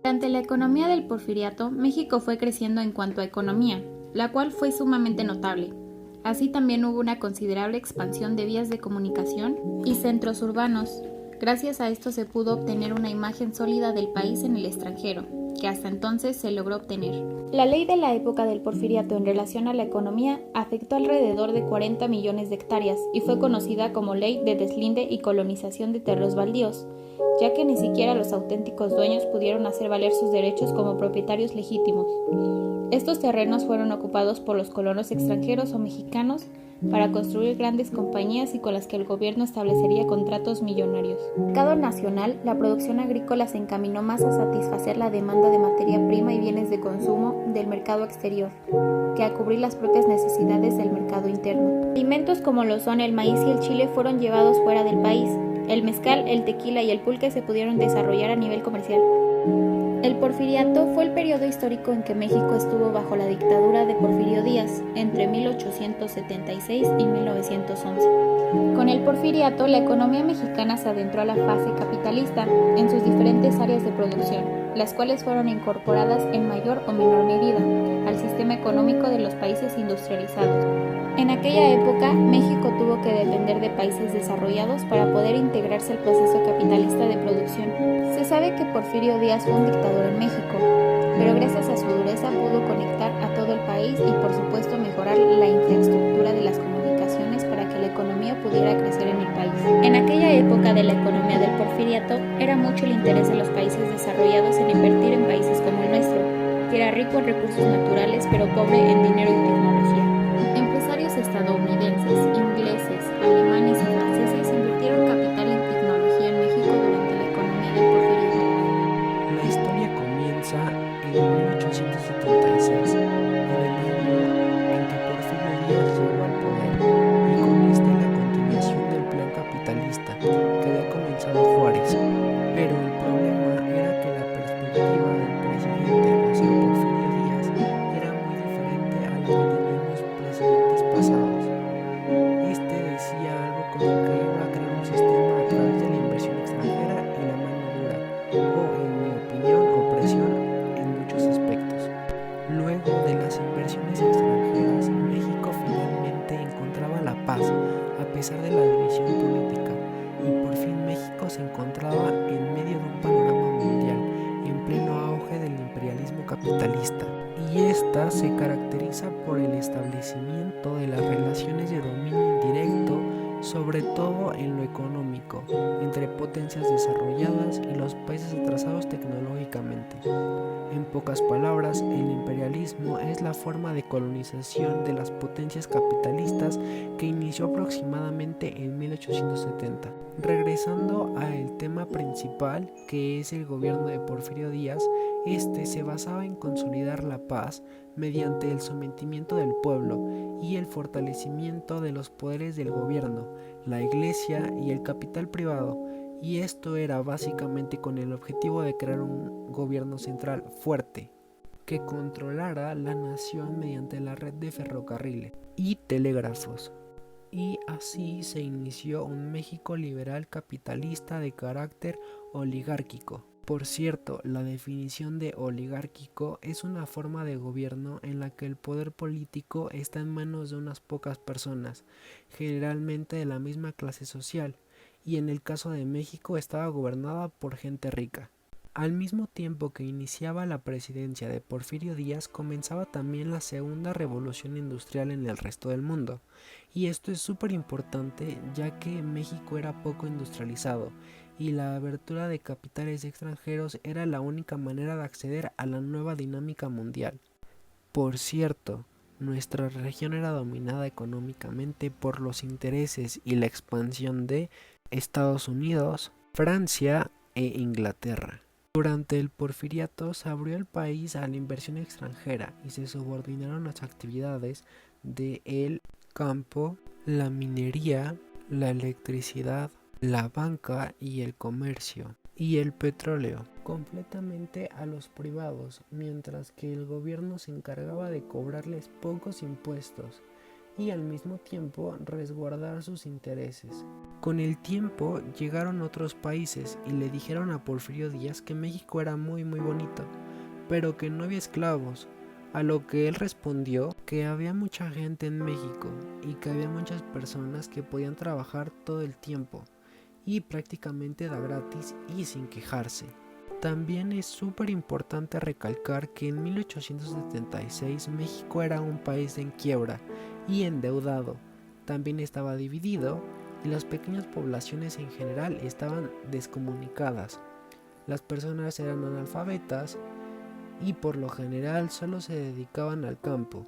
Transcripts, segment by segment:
Durante la economía del Porfiriato, México fue creciendo en cuanto a economía, la cual fue sumamente notable. Así también hubo una considerable expansión de vías de comunicación y centros urbanos. Gracias a esto se pudo obtener una imagen sólida del país en el extranjero, que hasta entonces se logró obtener. La ley de la época del Porfiriato en relación a la economía afectó alrededor de 40 millones de hectáreas y fue conocida como Ley de Deslinde y Colonización de Terrenos Baldíos, ya que ni siquiera los auténticos dueños pudieron hacer valer sus derechos como propietarios legítimos. Estos terrenos fueron ocupados por los colonos extranjeros o mexicanos para construir grandes compañías y con las que el gobierno establecería contratos millonarios. En el mercado nacional, la producción agrícola se encaminó más a satisfacer la demanda de materia prima y bienes de consumo del mercado exterior, que a cubrir las propias necesidades del mercado interno. Alimentos como lo son el maíz y el chile fueron llevados fuera del país. El mezcal, el tequila y el pulque se pudieron desarrollar a nivel comercial. El Porfiriato fue el periodo histórico en que México estuvo bajo la dictadura de Porfirio Díaz entre 1876 y 1911. Con el Porfiriato, la economía mexicana se adentró a la fase capitalista en sus diferentes áreas de producción, las cuales fueron incorporadas en mayor o menor medida al sistema económico de los países industrializados. En aquella época, México tuvo que depender de países desarrollados para poder integrarse al proceso capitalista de producción. Se sabe que Porfirio Díaz fue un dictador en México, pero gracias a su dureza pudo conectar a todo el país y por supuesto mejorar la infraestructura de las comunicaciones para que la economía pudiera crecer en el país. En aquella época de la economía del Porfiriato, era mucho el interés de los países desarrollados en invertir en países como el nuestro, que era rico en recursos naturales pero pobre en dinero y tecnología. Empresarios estadounidenses, ingleses, alemanes y franceses invirtieron capital en tecnología en México durante la economía del Porfiriato. La historia comienza en 1876, en el año en que Porfirio Díaz llegó al poder, y con este la continuación del plan capitalista que había comenzado Juárez. Pero el problema era que la perspectiva del presidente, o sea, Porfirio Díaz, era muy diferente a la que tenían los presidentes pasados. Este decía algo como que iba a crear un sistema a través de la inversión extranjera y la mano dura, o en mi opinión, opresión en muchos aspectos. Luego de las inversiones extranjeras, México finalmente encontraba la paz, a pesar de la división política, y por fin México se encontraba en medio de un panorama mundial, en pleno auge del imperialismo capitalista. Y esta se caracteriza por el establecimiento de las relaciones de dominio indirecto, sobre todo en lo económico, entre potencias desarrolladas y los países atrasados tecnológicamente. En pocas palabras, el imperialismo es la forma de colonización de las potencias capitalistas que inició aproximadamente en 1870. Regresando al tema principal, que es el gobierno de Porfirio Díaz, este se basaba en consolidar la paz mediante el sometimiento del pueblo y el fortalecimiento de los poderes del gobierno, la iglesia y el capital privado, y esto era básicamente con el objetivo de crear un gobierno central fuerte que controlara la nación mediante la red de ferrocarriles y telégrafos. Y así se inició un México liberal capitalista de carácter oligárquico. Por cierto, la definición de oligárquico es una forma de gobierno en la que el poder político está en manos de unas pocas personas, generalmente de la misma clase social, y en el caso de México estaba gobernada por gente rica. Al mismo tiempo que iniciaba la presidencia de Porfirio Díaz, comenzaba también la segunda revolución industrial en el resto del mundo. Y esto es súper importante ya que México era poco industrializado y la abertura de capitales extranjeros era la única manera de acceder a la nueva dinámica mundial. Por cierto, nuestra región era dominada económicamente por los intereses y la expansión de Estados Unidos, Francia e Inglaterra. Durante el Porfiriato se abrió el país a la inversión extranjera y se subordinaron las actividades del campo, la minería, la electricidad, la banca y el comercio, y el petróleo. completamente a los privados, mientras que el gobierno se encargaba de cobrarles pocos impuestos y al mismo tiempo resguardar sus intereses. Con el tiempo llegaron otros países y le dijeron a Porfirio Díaz que México era muy bonito, pero que no había esclavos, a lo que él respondió que había mucha gente en México y que había muchas personas que podían trabajar todo el tiempo y prácticamente da gratis y sin quejarse. También es súper importante recalcar que en 1876 México era un país en quiebra y endeudado. También estaba dividido y las pequeñas poblaciones en general estaban descomunicadas. Las personas eran analfabetas y por lo general solo se dedicaban al campo.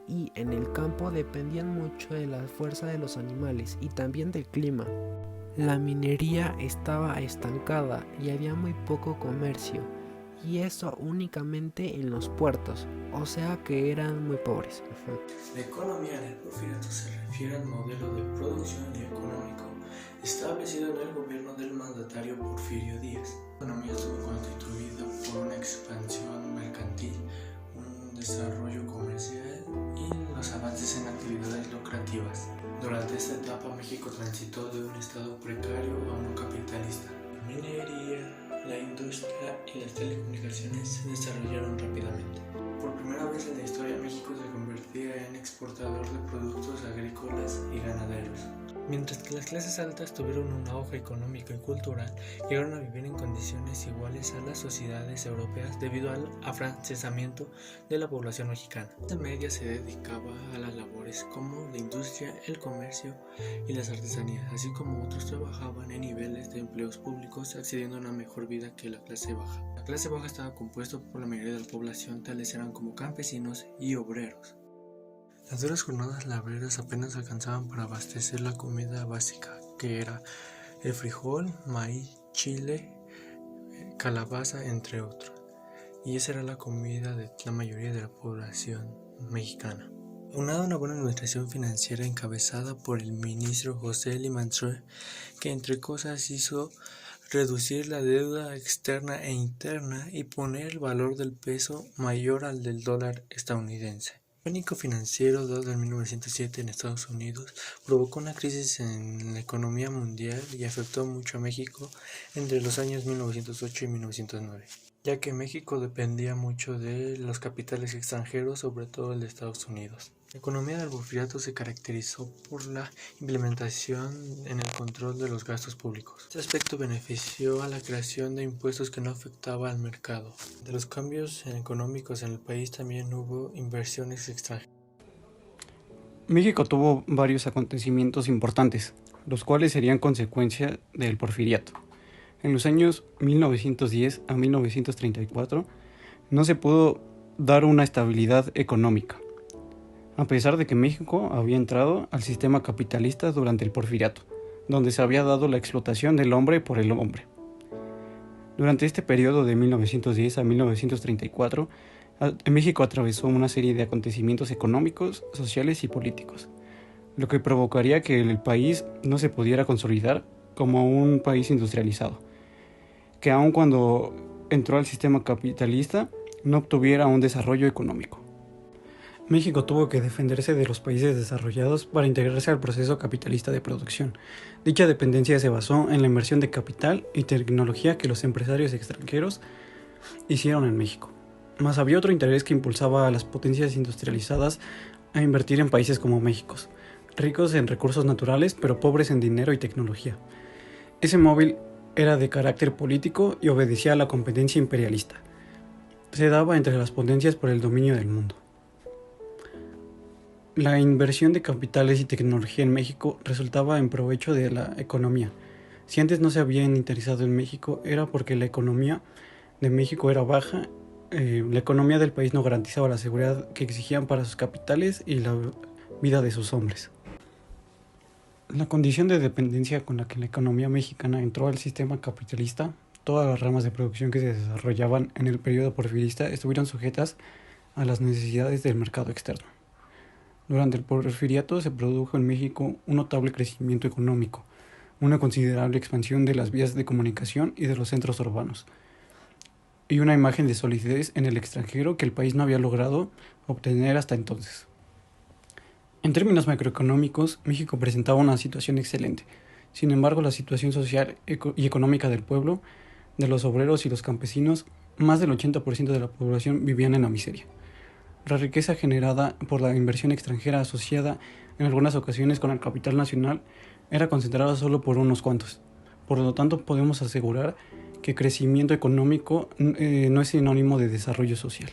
Y en el campo dependían mucho de la fuerza de los animales y también del clima. La minería estaba estancada y había muy poco comercio, y eso únicamente en los puertos, o sea que eran muy pobres. La economía del porfiriato se refiere al modelo de producción y económico establecido en el gobierno del mandatario Porfirio Díaz. La economía estuvo constituida por una expansión mercantil, un desarrollo comercial y los avances en actividades lucrativas. Durante esta etapa México transitó de un estado precario a uno capitalista. La minería, la industria y las telecomunicaciones se desarrollaron rápidamente. Por primera vez en la historia México se convertía en exportador de productos agrícolas y ganaderos. Mientras que las clases altas tuvieron un auge económico y cultural, llegaron a vivir en condiciones iguales a las sociedades europeas debido al afrancesamiento de la población mexicana. La clase media se dedicaba a las labores como la industria, el comercio y las artesanías, así como otros trabajaban en niveles de empleos públicos, accediendo a una mejor vida que la clase baja. La clase baja estaba compuesta por la mayoría de la población, tales eran como campesinos y obreros. Las duras jornadas laboreras apenas alcanzaban para abastecer la comida básica, que era el frijol, maíz, chile, calabaza, entre otros. Y esa era la comida de la mayoría de la población mexicana. Unada a una buena administración financiera encabezada por el ministro José Limantreux, que entre cosas hizo reducir la deuda externa e interna y poner el valor del peso mayor al del dólar estadounidense. El pánico financiero dado en 1907 en Estados Unidos provocó una crisis en la economía mundial y afectó mucho a México entre los años 1908 y 1909, ya que México dependía mucho de los capitales extranjeros, sobre todo el de Estados Unidos. La economía del porfiriato se caracterizó por la implementación en el control de los gastos públicos. Este aspecto benefició a la creación de impuestos que no afectaba al mercado. De los cambios económicos en el país también hubo inversiones extranjeras. México tuvo varios acontecimientos importantes, los cuales serían consecuencia del porfiriato. En los años 1910 a 1934 no se pudo dar una estabilidad económica, a pesar de que México había entrado al sistema capitalista durante el porfiriato, donde se había dado la explotación del hombre por el hombre. Durante este periodo de 1910 a 1934, México atravesó una serie de acontecimientos económicos, sociales y políticos, lo que provocaría que el país no se pudiera consolidar como un país industrializado, que aun cuando entró al sistema capitalista no obtuviera un desarrollo económico. México tuvo que defenderse de los países desarrollados para integrarse al proceso capitalista de producción. Dicha dependencia se basó en la inversión de capital y tecnología que los empresarios extranjeros hicieron en México. Mas había otro interés que impulsaba a las potencias industrializadas a invertir en países como México, ricos en recursos naturales pero pobres en dinero y tecnología. Ese móvil era de carácter político y obedecía a la competencia imperialista. Se daba entre las potencias por el dominio del mundo. La inversión de capitales y tecnología en México resultaba en provecho de la economía. Si antes no se habían interesado en México era porque la economía de México era baja, la economía del país no garantizaba la seguridad que exigían para sus capitales y la vida de sus hombres. La condición de dependencia con la que la economía mexicana entró al sistema capitalista, todas las ramas de producción que se desarrollaban en el periodo porfirista estuvieron sujetas a las necesidades del mercado externo. Durante el porfiriato se produjo en México un notable crecimiento económico, una considerable expansión de las vías de comunicación y de los centros urbanos. y una imagen de solidez en el extranjero que el país no había logrado obtener hasta entonces. En términos macroeconómicos, México presentaba una situación excelente. Sin embargo, la situación social y económica del pueblo, de los obreros y los campesinos, más del 80% de la población vivían en la miseria. La riqueza generada por la inversión extranjera asociada en algunas ocasiones con el capital nacional era concentrada solo por unos cuantos. Por lo tanto, podemos asegurar que crecimiento económico no es sinónimo de desarrollo social.